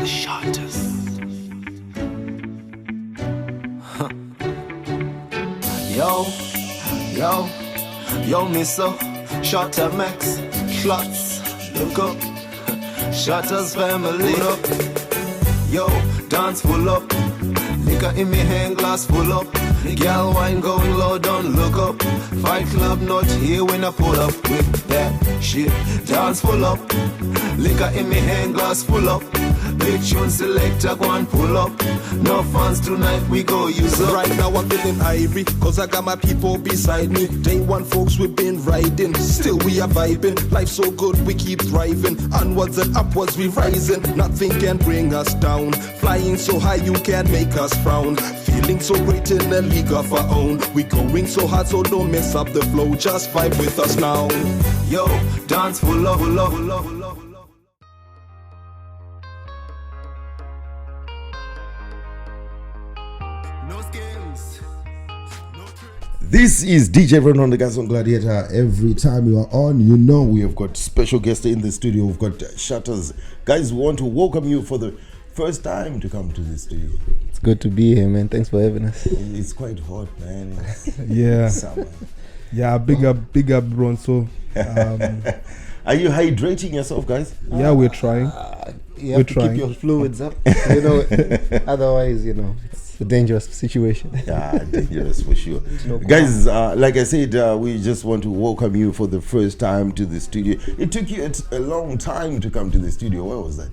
Shottaz. Yo, yo, me so Shottaz Max, Klotz, look up, Shottaz family, look up. Yo, dance full up, liquor in me hand, glass full up. Girl wine going low, don't look up. Fight club not here when I pull up with that shit. Dance full up, liquor in me hand, glass full up. Big tune selector, go and pull up. No fans tonight, we go use up. Right now I'm feeling ivory, cause I got my people beside me. Day one folks, we've been riding, still we are vibing. Life so good, we keep thriving. Onwards and upwards we rising, nothing can bring us down. Flying so high you can't make us frown. Feeling so great in a league of our own. We going so hard so don't mess up the flow. Just vibe with us now. Yo, dance full of love, love, love. No skills. This is DJ RonRon, the guys on Gladiator. Every time you are on, you know we have got special guests in the studio. We've got Shottaz. Guys, we want to welcome you for the first time to come to the studio. It's good to be here, man. Thanks for having us. It's quite hot, man. Yeah. Summer. Yeah, big up, Ron. So, Are you hydrating yourself, guys? yeah, we're trying. You We're have to trying. keep your fluids up, otherwise, it's a dangerous situation. Yeah, dangerous for sure. No Guys, like I said, we just want to welcome you for the first time to the studio. It took you a long time to come to the studio. Where was that?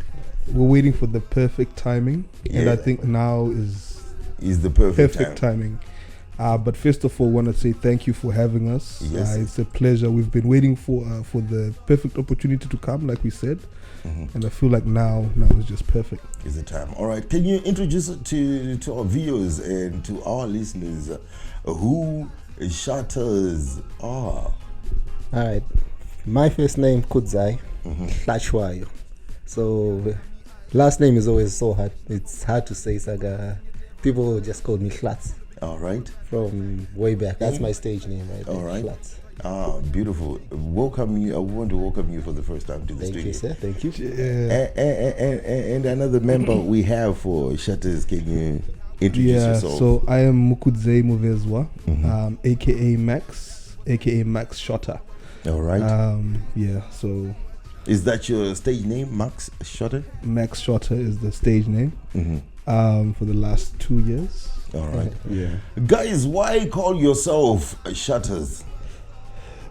We're waiting for the perfect timing, and Yeah. I think now is Is the perfect, time. timing. But first of all, want to say thank you for having us. Yes. It's a pleasure. We've been waiting for the perfect opportunity to come, like we said, and I feel like now is just perfect. Is the time. All right. Can you introduce to our viewers and to our listeners who Shottaz are? All right, my first name Kudzai Hlachwayo. So last name is always so hard. It's hard to say. Saga. People just call me Hlatz All right. from way back. That's my stage name, right? All right. Hlatz. Ah, beautiful. Welcome you. I want to welcome you for the first time to the Thank studio. you, sir. Thank you. And another member we have for Shottaz. Can you introduce Yeah. yourself? So I am Mukudzei Muvezwa, aka Max Shottaz. All right. Yeah. So Is that your stage name, Max Shottaz? Max Shottaz is the stage name. For the last 2 years. All right. Yeah. Guys, why call yourself Shottaz?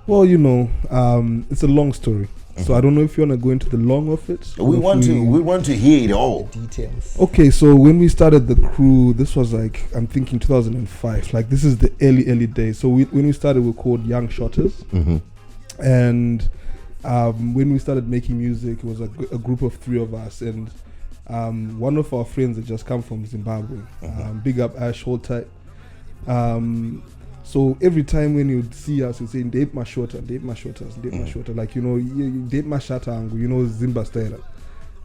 Well, it's a long story. So I don't know if you want to go into the long of it. or We if want to hear it all. Details. Okay, so when we started the crew, this was like, I'm thinking 2005. Like, this is the early days. So when we started, we were called Young Shottaz. And when we started making music, it was a group of 3 of us. And one of our friends had just come from Zimbabwe. Big up Ash, hold tight. So every time when you'd see us, you'd say, Date my shorter. Like, date my shata, Zimba style.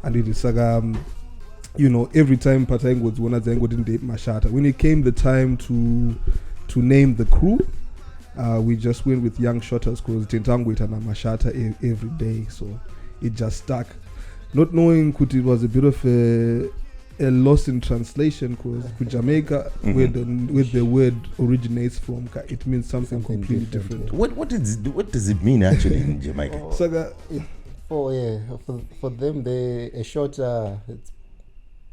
And it is like, every time Patang was one of them didn't date my shata. When it came the time to name the crew, we just went with Young Shottaz because Tentangwita na Mashata every day. So it just stuck. Not knowing it was a bit of a loss in translation because Jamaica, where the word originates from, it means something completely different. What does it mean actually in Jamaica? So For them, a shorter, it's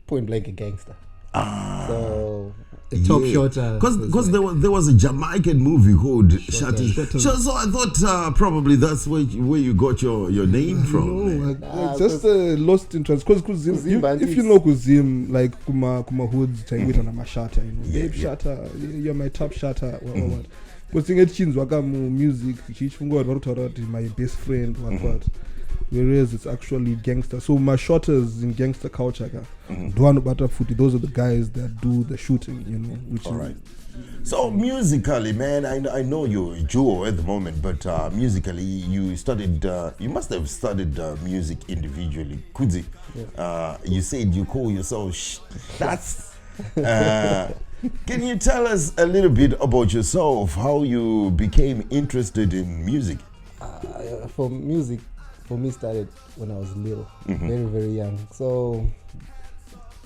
point blank a gangster. So a top shorter. Because there was a Jamaican movie called Shottaz. So I thought probably that's where you got your name from. Just lost in translation. Because if you know Kuzim, like kuma hoods, Tangwita na Mashata, Dave Shata, you're my top Shata, what. Because thing it chins wakamu music, my best friend, what. Whereas it's actually gangster. So my Shottaz in gangster culture, Duano Butterfooty, those are the guys that do the shooting, which All right. So musically, man, I know you're a duo at the moment, but musically you studied, you must have studied music individually. Kudzi, you said you call yourself Shottaz. Can you tell us a little bit about yourself, how you became interested in music? For music, for me, started when I was little, very, very young. So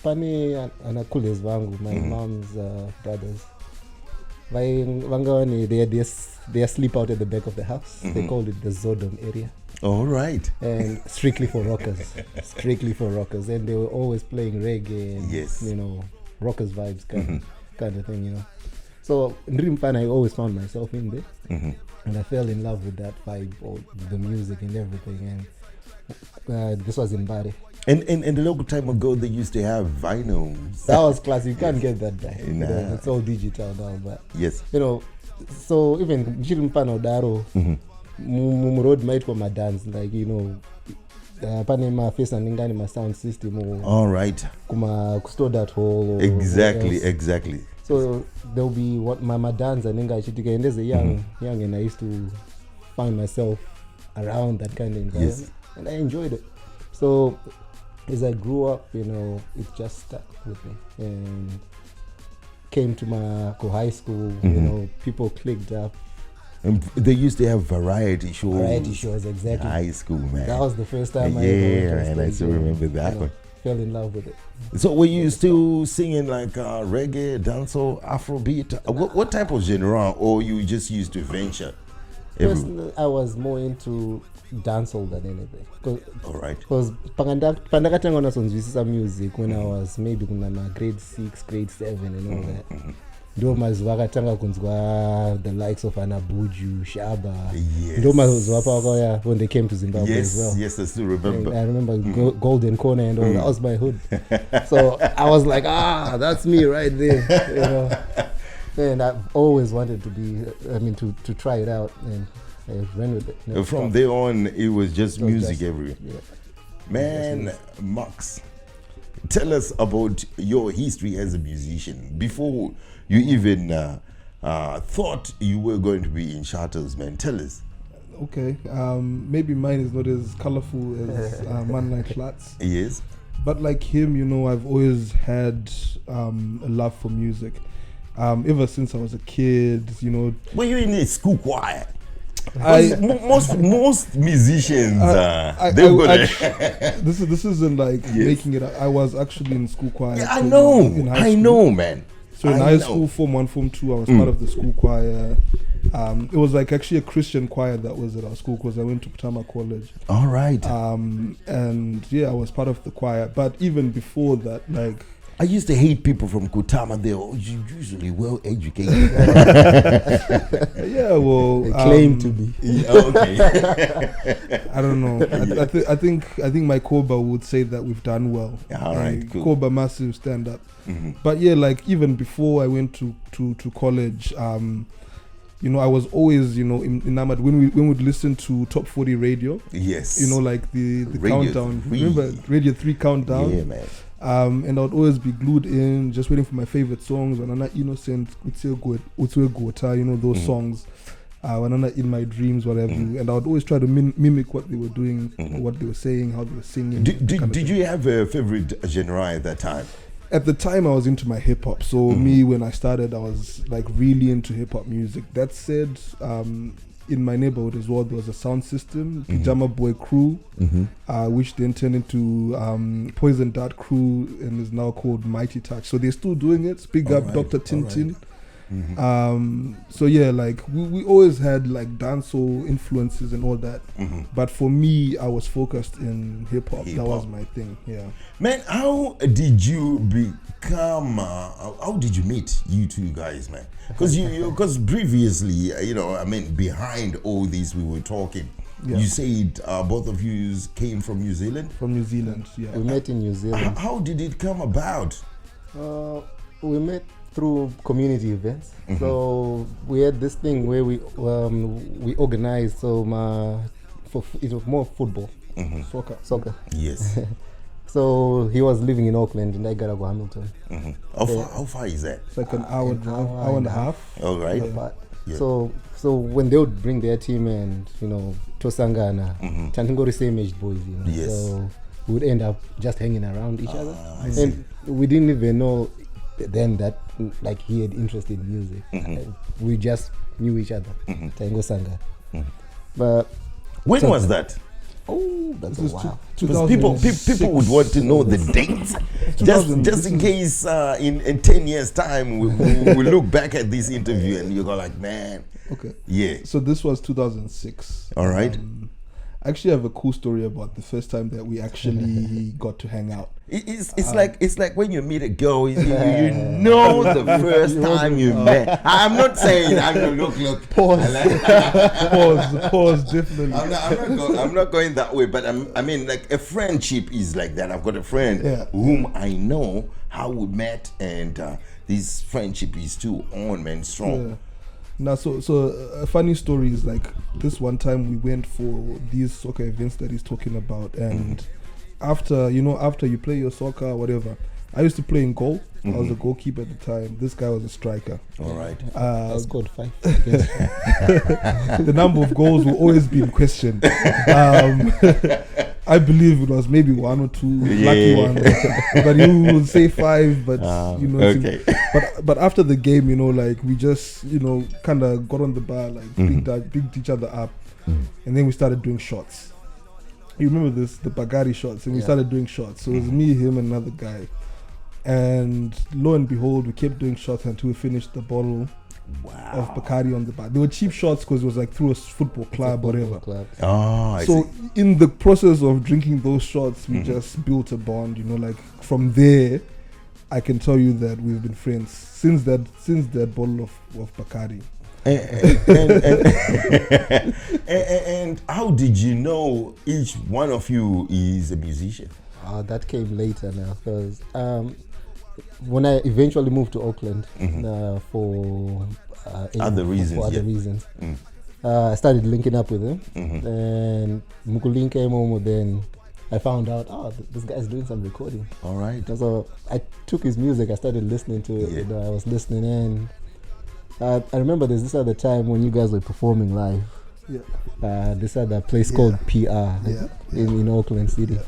Pani anakules vangu, my mom's brothers. They sleep out at the back of the house. They called it the Zodom area. All right. And strictly for rockers. And they were always playing reggae and, you know, rockers vibes kind of thing, you know. So in Rimpan, I always found myself in there. And I fell in love with that vibe, or the music and everything. And this was in Bari. And a long time ago, they used to have vinyls. That was classic. You can't get that back. Nah. You know, it's all digital now. But, yes. you know, so even Rimpan or Daro, road might for my dance, like, you know, panema face and ingani my sound system or all right store that hole exactly so there'll be what my dance and inga chitika, and as a young and I used to find myself around that kind of environment and I enjoyed it. So as I grew up, you know, it just stuck with me and came to my high school, you know, people clicked up. And they used to have variety shows. Variety shows, exactly. High school, man. That was the first time I ever went and I still remember that one. Fell in love with it. So were you still singing like reggae, dancehall, Afrobeat? What type of genre, or you just used to venture? Personally, I was more into dancehall than anything. All right. Because pandakatanga nasonzwisisa music when I was maybe kuna grade 6, grade 7 and all that. Ndo mazuva akatanga kunzwa the likes of Anabuju, Shaba. Ndo mazuva pakauya when they came to Zimbabwe as well. Yes, I still remember. And I remember Golden Corner and all that was my hood. So I was like, that's me right there. You know. And I've always wanted to try it out, and I ran with it. From there on, it was just music everywhere. Yeah. Man, Max, tell us about your history as a musician before you even thought you were going to be in Shottaz, man. Tell us. Okay, maybe mine is not as colorful as Man Like Flats. Yes. But like him, you know, I've always had a love for music. Ever since I was a kid, you know. Were you in a school choir? Most musicians, this isn't like making it up. I was actually in school choir. Yeah, I know, man. So in high school, Form 1, Form 2, I was part of the school choir. It was like actually a Christian choir that was at our school because I went to Mutapa College. All right. And yeah, I was part of the choir. But even before that, like, I used to hate people from Kutama. They're usually well educated. Yeah, well, they claim to be. Okay. I don't know. I think my Koba would say that we've done well. All right, cool. Koba massive stand up. But yeah, like even before I went to college, you know, I was always, you know, enamored when we'd listen to Top 40 radio. Yes. You know, like the Radio countdown. 3. Remember Radio 3 countdown? Yeah, man. And I would always be glued in, just waiting for my favorite songs. Wanana Innocent, Utwe Gota, you know, those songs. Wanana In My Dreams, whatever. And I would always try to mimic what they were doing, what they were saying, how they were singing. Did you have a favorite genre at that time? At the time, I was into my hip hop. So me, when I started, I was like really into hip hop music. That said, in my neighborhood as well, there was a sound system, Pajama Boy Crew, which then turned into Poison Dart Crew and is now called Mighty Touch. So they're still doing it. Big up Dr. Tintin. So yeah, like we always had like dancehall influences and all that. But for me, I was focused in hip hop. That was my thing. Yeah. Man, how did you become? How did you meet you two guys, man? Because previously, you know, I mean, behind all this, we were talking. Yeah. You said both of you came from New Zealand. From New Zealand, yeah. We met in New Zealand. How did it come about? We met through community events. So we had this thing where we organized it was more football, soccer. Yes. So he was living in Auckland and I got to go Hamilton. How far is that? It's like an hour and a half. All right. Yeah. So when they would bring their team and, you know, Tosangana, Tantingori same aged boys, you know. Yes. So we would end up just hanging around each other. And we didn't even know then that like he had interest in music. We just knew each other. Tango Sanga. But when was that? Oh, that's This is wow. Because people would want to know the dates, just in case in 10 years' time we look back at this interview and you go like, man, Okay. yeah. So this was 2006. All right. I actually have a cool story about the first time that we actually got to hang out. It's like when you meet a girl, you know the first time you met. I'm not saying look. Pause, definitely. I'm not going that way, but I mean, like a friendship is like that. I've got a friend whom I know how we met, and this friendship is still on, man, strong. Yeah. Now, so a funny story is like this one time we went for these soccer events that he's talking about, and after you play your soccer or whatever, I used to play in goal. I was a goalkeeper at the time. This guy was a striker. All right. I scored 5. The number of goals will always be in question. I believe it was maybe 1 or 2 lucky ones, but you will say 5. But okay. but after the game, like we just kind of got on the bar, like picked each other up, and then we started doing shots. You remember this, the Bagari shots, and we started doing shots. So it was me, him, and another guy. And lo and behold, we kept doing shots until we finished the bottle of Bacardi on the bar. They were cheap shots because it was like through a football club, whatever. Oh, I So see. in the process of drinking those shots, we just built a bond. Like from there, I can tell you that we've been friends since that bottle of Bacardi. And how did you know each one of you is a musician? That came later now, because when I eventually moved to Auckland for Other reasons. I started linking up with him, and Mukulin came home. Then I found out, this guy's doing some recording. All right. So I took his music, I started listening to it. I was listening in. I remember there's this other time when you guys were performing live. This other place called PR in Auckland City.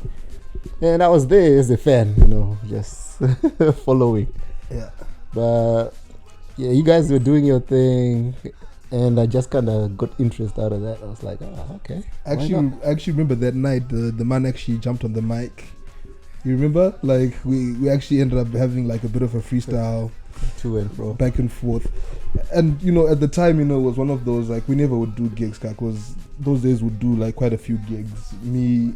And I was there as a fan, just following. But you guys were doing your thing, and I just kind of got interest out of that. I was like, okay. I actually remember that night the man actually jumped on the mic. You remember? Like we actually ended up having like a bit of a freestyle. To and fro, back and forth. And at the time, it was one of those, like, we never would do gigs, because those days would do like quite a few gigs, me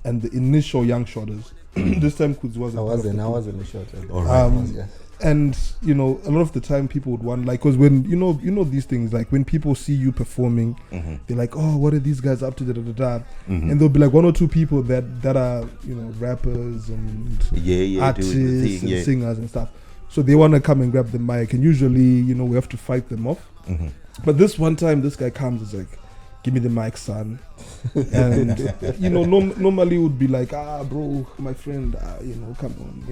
and the initial young Shottaz. This time Kudz wasn't. I wasn't the Shottaz. All right. And a lot of the time people would want, like, because when these things, like when people see you performing, they're like, oh, what are these guys up to, and there'll be like 1 or 2 people that are rappers and artists and singers and stuff. So they want to come and grab the mic, and usually, we have to fight them off. But this one time, this guy comes, is like, "Give me the mic, son." And normally would be like, bro, my friend, come on,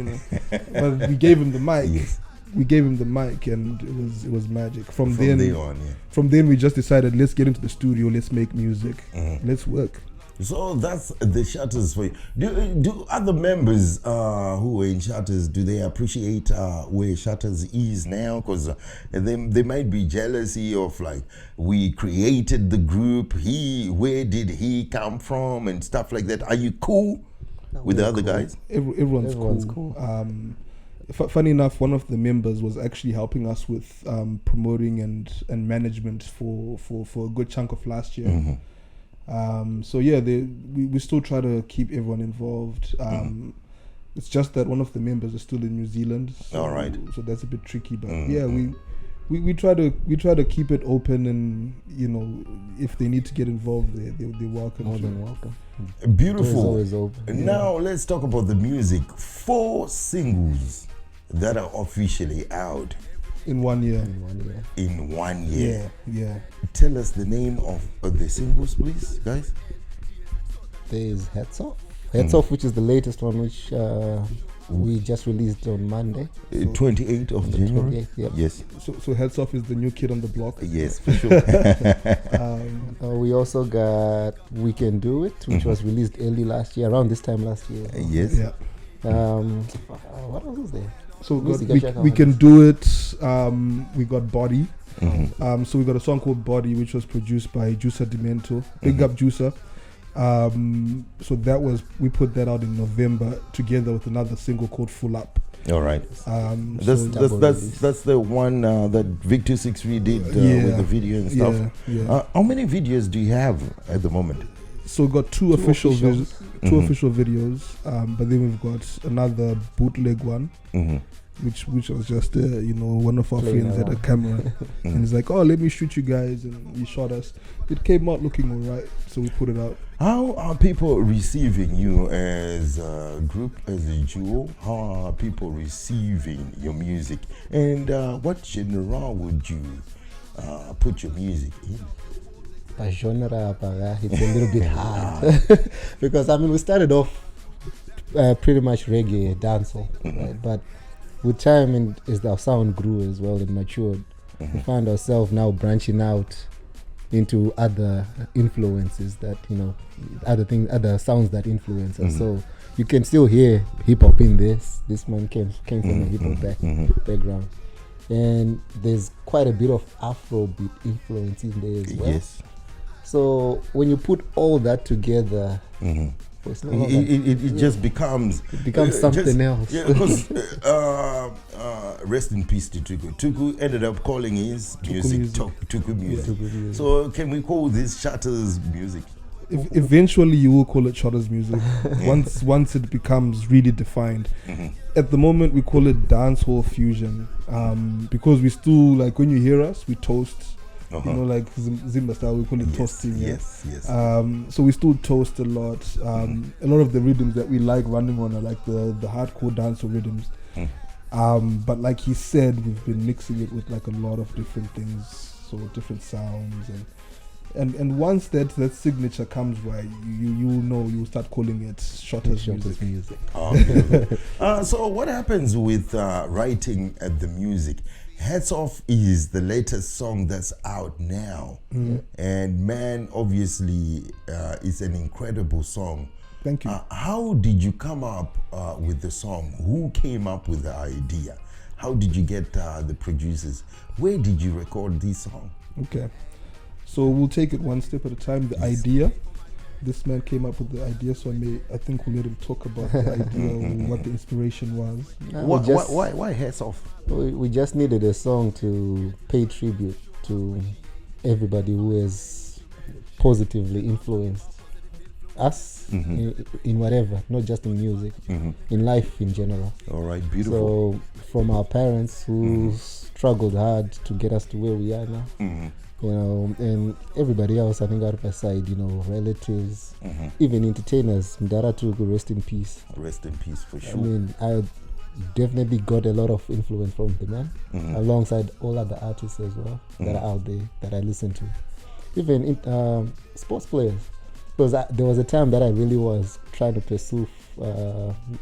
But we gave him the mic. We gave him the mic, and it was magic. From then, we just decided, let's get into the studio, let's make music, let's work. So that's the Shottaz for you. Do other members who were in Shottaz, do they appreciate where Shottaz is now? Because they might be jealousy of, like, we created the group, where did he come from and stuff like that. Are you cool with the other guys? Everyone's cool. Funny enough, one of the members was actually helping us with promoting and management for a good chunk of last year. So we still try to keep everyone involved. It's just that one of the members is still in New Zealand. So, all right. So that's a bit tricky, but we try to keep it open, and if they need to get involved, they're welcome. More than welcome. Beautiful. Always open. Now let's talk about the music. 4 singles that are officially out. In 1 year. In 1 year. Yeah. Tell us the name of the singles, please, guys. There's Heads Off. Heads Off, which is the latest one, which we just released on Monday. 28th of January. 28th, Yes. So Heads Off is the new kid on the block. Yes, for sure. We also got We Can Do It, which was released early last year, around this time last year. Yes. Yeah. What else is there? So we Can Do It. We got Body. So we got a song called Body, which was produced by Juicer Demento. Big up Juicer. So that was, we put that out in November together with another single called Full Up. All right. That's the one that Victor 63 did with the video and stuff. Yeah. How many videos do you have at the moment? So we've got two official videos, but then we've got another bootleg one, which was just one of our friends had a camera, and he's like, "Oh, let me shoot you guys," and he shot us. It came out looking alright, so we put it out. How are people receiving you as a group, as a duo? How are people receiving your music, and what genre would you put your music in? By genre, it's a little bit hard because we started off pretty much reggae, dancehall, right? But with time and as our sound grew as well and matured, we found ourselves now branching out into other influences that other sounds that influence us. So you can still hear hip hop in this. This man came from a hip hop background, and there's quite a bit of Afrobeat influence in there as well. Yes. So when you put all that together, it just becomes something else. Yeah, because rest in peace to Tuku. Tuku ended up calling his music Tuku music. Yeah. So can we call this Shottaz music? Eventually, you will call it Shottaz music once it becomes really defined. At the moment, we call it dancehall fusion because we still, like, when you hear us, we toast. Like Zimba style, we call it toasting. Yes. So we still toast a lot. A lot of the rhythms that we like running on are like the hardcore dancehall rhythms. But like he said, we've been mixing it with like a lot of different things, so different sounds, and once that signature comes right, you start calling it Shottaz music. So what happens with writing the music? Hats Off is the latest song that's out now, and man, obviously it's an incredible song. Thank you. How did you come up with the song? Who came up with the idea? How did you get the producers? Where did you record this song? Okay, so we'll take it one step at a time. The idea, this man came up with the idea, so I think we'll let him talk about the idea, what the inspiration was. Why Hats Off? We just needed a song to pay tribute to everybody who has positively influenced us in whatever, not just in music, in life in general. All right, beautiful. So from our parents who struggled hard to get us to where we are now, and everybody else, I think, out of my side, relatives, even entertainers. Mdara Tugu, rest in peace. Rest in peace, for sure. I mean, I definitely got a lot of influence from the man, alongside all other artists as well that are out there that I listen to. Even sports players, because there was a time that I really was trying to pursue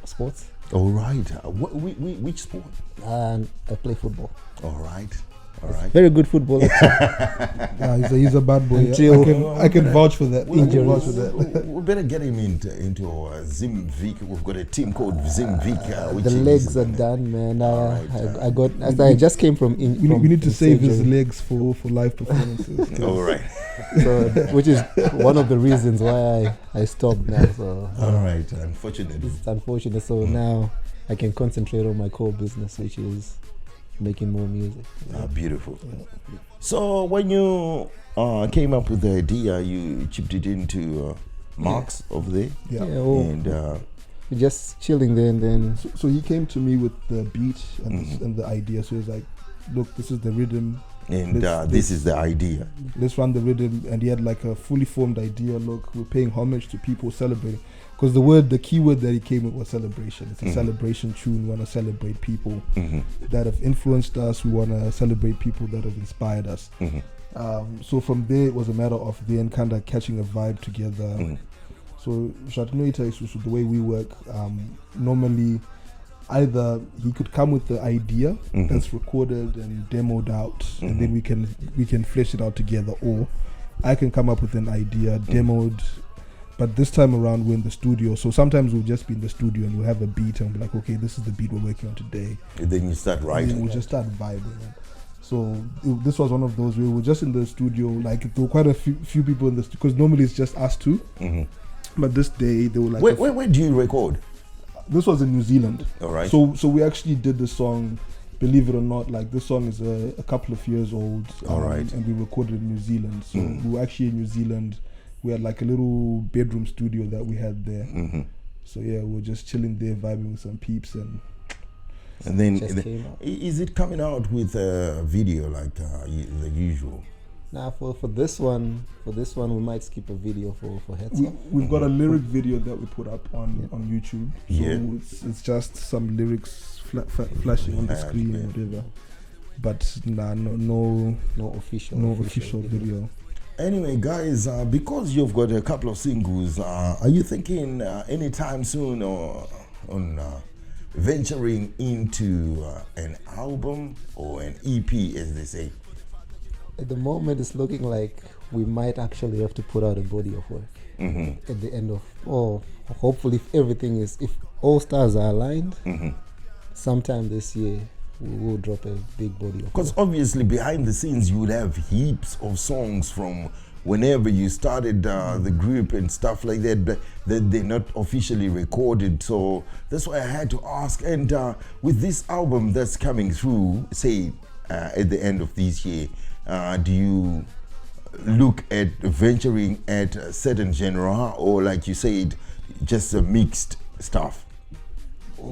sports. All right. Which sport? And I play football. All right. Very good footballer. He's a bad boy. I can vouch for that. We better get him into Zim Vic. We've got a team called Zim Vic. The legs are done, man. I just came from. We need to save his legs for live performances. All right. So, which is one of the reasons why I stopped now. So. All right. Unfortunately. It's unfortunate. So now I can concentrate on my core business, which is making more music. Beautiful. So when you came up with the idea, you chipped it into Mark's over there. And we're just chilling there, and then so he came to me with the beat and the idea. So he's like, look, this is the rhythm, and this is the idea. Let's run the rhythm. And he had like a fully formed idea. Look, we're paying homage to people celebrating. Because the key word that he came with was celebration. It's a celebration tune. We want to celebrate people that have influenced us. We want to celebrate people that have inspired us. So from there, it was a matter of then kind of catching a vibe together. So Shatnoita is the way we work. Normally, either he could come with the idea that's recorded and demoed out, and then we can flesh it out together, or I can come up with an idea, demoed. But this time around, we're in the studio. So sometimes we'll just be in the studio and we'll have a beat and we'll be like, okay, this is the beat we're working on today. And then you start writing. And we'll just start vibing. So this was one of those where we were just in the studio. Like, there were quite a few people in the studio, because normally it's just us two. But this day they were like, Where do you record? this was in New Zealand. All right. So we actually did the song. Believe it or not, like this song is a couple of years old. All right. And we recorded in New Zealand. So we were actually in New Zealand. We had like a little bedroom studio that we had there. So yeah, we were just chilling there, vibing with some peeps, and then Just came out. is it coming out with a video like the usual? Now for this one, we might skip a video for heads up. we've got a lyric video that we put up on YouTube. So Yeah. it's just some lyrics flashing on the screen or whatever. But no official video. Anyway, guys, because you've got a couple of singles, are you thinking anytime soon or on venturing into an album or an EP, as they say? At the moment, it's looking like we might actually have to put out a body of work at the end of, or hopefully if all stars are aligned, sometime this year we will drop a big body of work. Because obviously behind the scenes you would have heaps of songs from whenever you started the group and stuff like that, but that they're not officially recorded. So that's why I had to ask. And with this album that's coming through, say at the end of this year, do you look at venturing at a certain genre, or like you said, just a mixed stuff?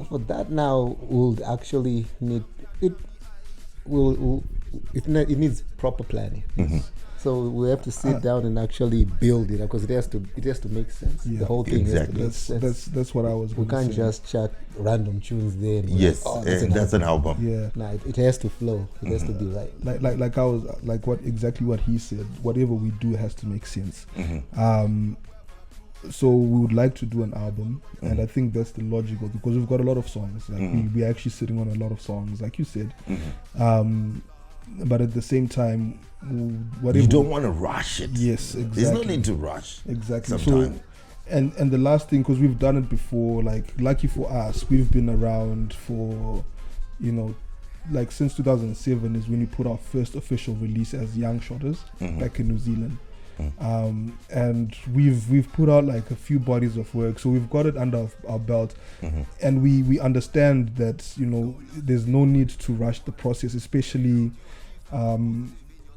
For that now, we'll actually need it. It needs proper planning. So we have to sit down and actually build it, because it has to make sense. Yeah, the whole thing exactly. has to make sense. That's what I was. We gonna can't say. just chuck random tunes there. And Yes, that's an album. Yeah. Nah, it has to flow. It has to be right. Like I was like what he said. Whatever we do has to make sense. So we would like to do an album, and I think that's the logical, because we've got a lot of songs. Like we're actually sitting on a lot of songs, like you said. But at the same time, whatever You don't want to rush it. Yes, exactly. There's no need to rush. Exactly. Sometime. So, and the last thing, because we've done it before, like lucky for us, we've been around for, like since 2007 is when we put our first official release as Young Shottaz back in New Zealand. And we've put out like a few bodies of work, so we've got it under our belt, and we understand that there's no need to rush the process, especially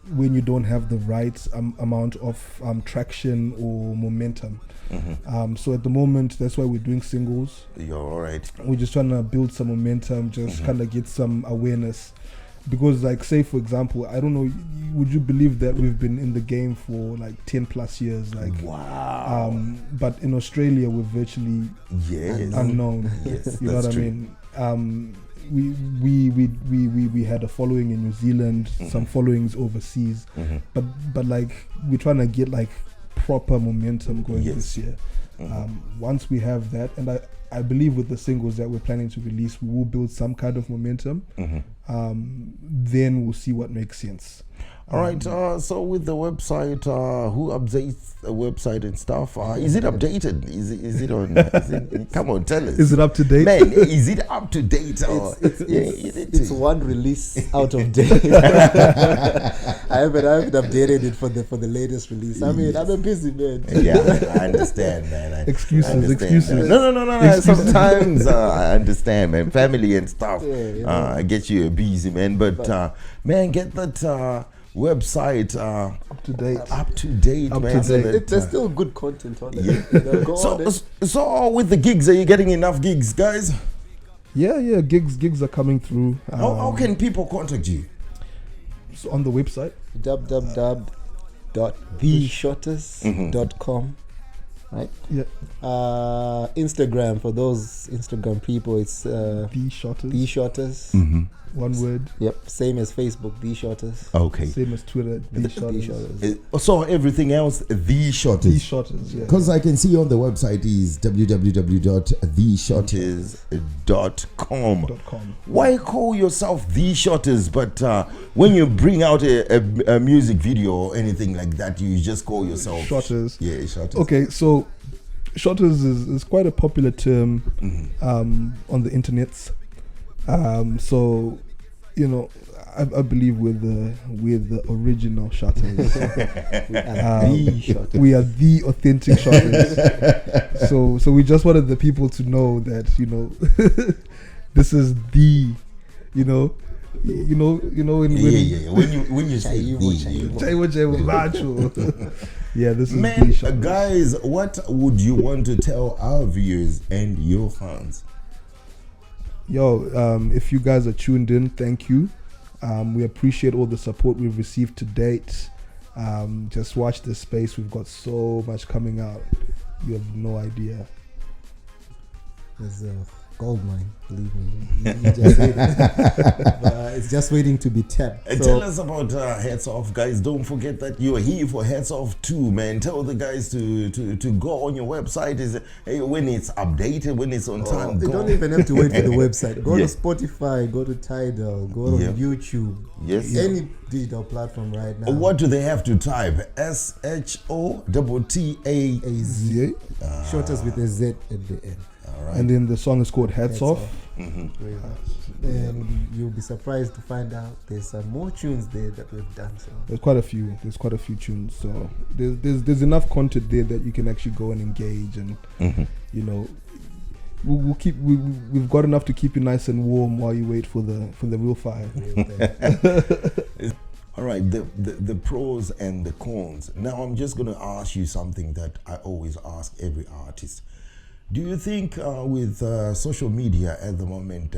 when you don't have the right amount of traction or momentum. So at the moment, that's why we're doing singles. You're all right. We're just trying to build some momentum, just kind of get some awareness. Because, like, say for example, I don't know, would you believe that we've been in the game for like 10 plus years? Like, wow. But in Australia, we're virtually unknown. Yes, You know what that's I true. mean? We had a following in New Zealand, some followings overseas, but like we're trying to get like proper momentum going this year. Once we have that, and I believe with the singles that we're planning to release, we will build some kind of momentum. Then we'll see what makes sense. All right. So with the website, who updates the website and stuff? Is it updated? Is it on? Come on, tell us. Is it up to date? Man, is it up to date? Or It's one release out of date. I haven't updated it for the latest release. I mean, I'm a busy man. Yeah, I understand, man. Excuses. No. Sometimes I understand, man. Family and stuff. Yeah, I get you busy, man. But man, get that website Up to date. man. So that, There's still good content on it. yeah. Go on it. So with the gigs, are you getting enough gigs, guys? Yeah. Gigs are coming through. How can people contact you? So on the website? www.theshottaz.com. Right? Yeah. Instagram, for those Instagram people, it's The Shottaz. The Shottaz. One word. Yep, same as Facebook, The Shottaz. Okay. Same as Twitter. The Shottaz. So everything else, The Shottaz. The Shottaz. Yeah. Because I can see on the website is www.theshottaz.com. Why call yourself The Shottaz, but when you bring out a music video or anything like that, you just call yourself Shottaz. Yeah, Shottaz. Okay, so Shottaz is quite a popular term on the internets. So you know, I believe we're the original Shottaz. We are the authentic Shottaz. So we just wanted the people to know that, you know, this is the, you know when you say yeah, this is man, the Shottaz. guys, what would you want to tell our viewers and your fans? Yo, if you guys are tuned in, thank you. We appreciate all the support we've received to date. Just watch this space. We've got so much coming out. You have no idea. There's a gold mine, believe me. You just said it. But it's just waiting to be tapped. So Tell us about Hats Off, guys. Don't forget that you're here for Hats Off too, man. Tell the guys to go on your website. When it's updated, when it's on time. you Go. don't even have to wait for the website. Go Yeah. to Spotify, go to Tidal, go on Yeah. YouTube. Yes. Any digital platform right now. What do they have to type? SHOTTA. AZ. Yeah. Shottaz with a Z at the end. All right. And then the song is called Hats Off. And you'll be surprised to find out there's some more tunes there that we've done. So There's quite a few tunes. So there's enough content there that you can actually go and engage, and you know, we've got enough to keep you nice and warm while you wait for the real fire. All right, the pros and the cons. Now I'm just going to ask you something that I always ask every artist. Do you think with social media at the moment,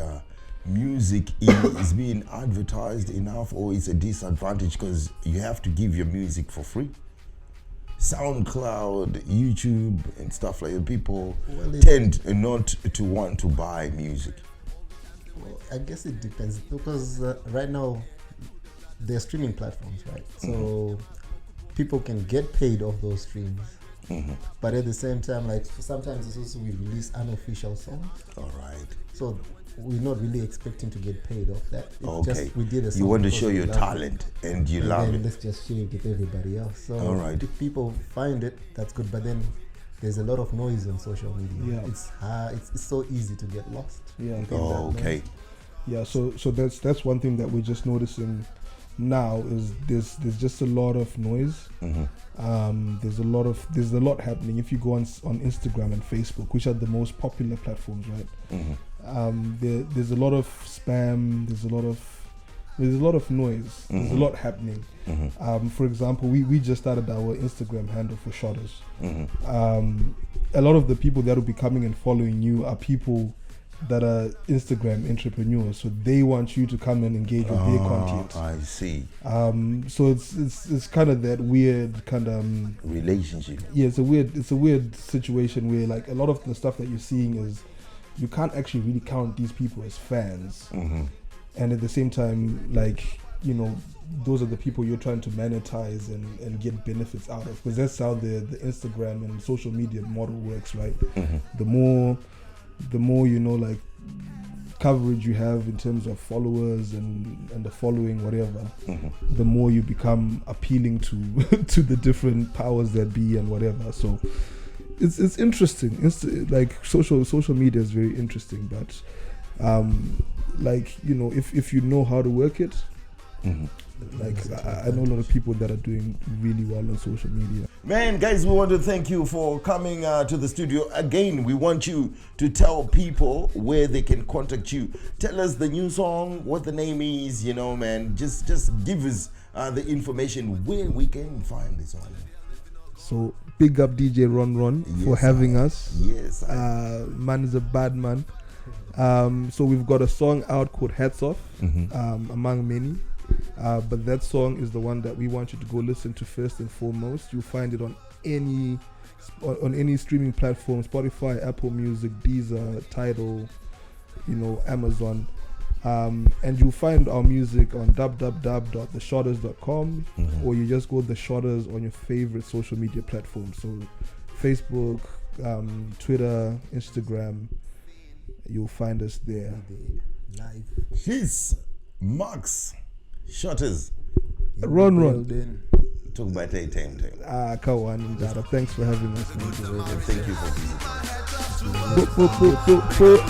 music is being advertised enough, or is a disadvantage because you have to give your music for free? SoundCloud, YouTube, and stuff like that. People tend not to want to buy music. well, I guess it depends because right now they're streaming platforms, right? So people can get paid off those streams. But at the same time, like sometimes it's also we release unofficial songs. All right. So we're not really expecting to get paid off that. It's Okay. just we did a song You want to because show we your love it. talent and you And love then it. let's just share it with everybody else. So All right. if people find it, that's good. But then there's a lot of noise on social media. Yeah. It's hard. It's so easy to get lost. Yeah. within Oh, that okay. noise. Yeah, so that's one thing that we're just noticing now is there's just a lot of noise. There's a lot happening. If you go on Instagram and Facebook, which are the most popular platforms, right? There's a lot of spam. There's a lot of noise. There's a lot happening. For example, we just started our Instagram handle for Shottaz. A lot of the people that will be coming and following you are people that are Instagram entrepreneurs, so they want you to come and engage with their content. I see. So it's kind of that weird kind of Relationship. yeah, it's a weird situation where like a lot of the stuff that you're seeing is you can't actually really count these people as fans, and at the same time, like, you know, those are the people you're trying to monetize and get benefits out of, because that's how the Instagram and social media model works, right? The more you know, like, coverage you have in terms of followers and the following, whatever, the more you become appealing to to the different powers that be and whatever. So it's interesting. Like social media is very interesting, but like, you know, if you know how to work it, like I know a lot of people that are doing really well on social media. Man, guys, we want to thank you for coming to the studio. Again, we want you to tell people where they can contact you. Tell us the new song, what the name is, you know, man. Just give us the information where we can find this song. So big up DJ RonRon for Yes, having us. Yes. Man is a bad man. So we've got a song out called Hats Off, among many. But that song is the one that we want you to go listen to first and foremost. You'll find it on any streaming platform: Spotify, Apple Music, Deezer, Tidal, you know, Amazon. And you'll find our music on www.theshottaz.com, or you just go The Shottaz on your favorite social media platform. So Facebook, Twitter, Instagram, you'll find us there. Live. He's Max Shottaz. RonRon. Talk about a time. Kawan, thanks for having us. Thank you for visiting. Boop, boop, boop, boop, boop.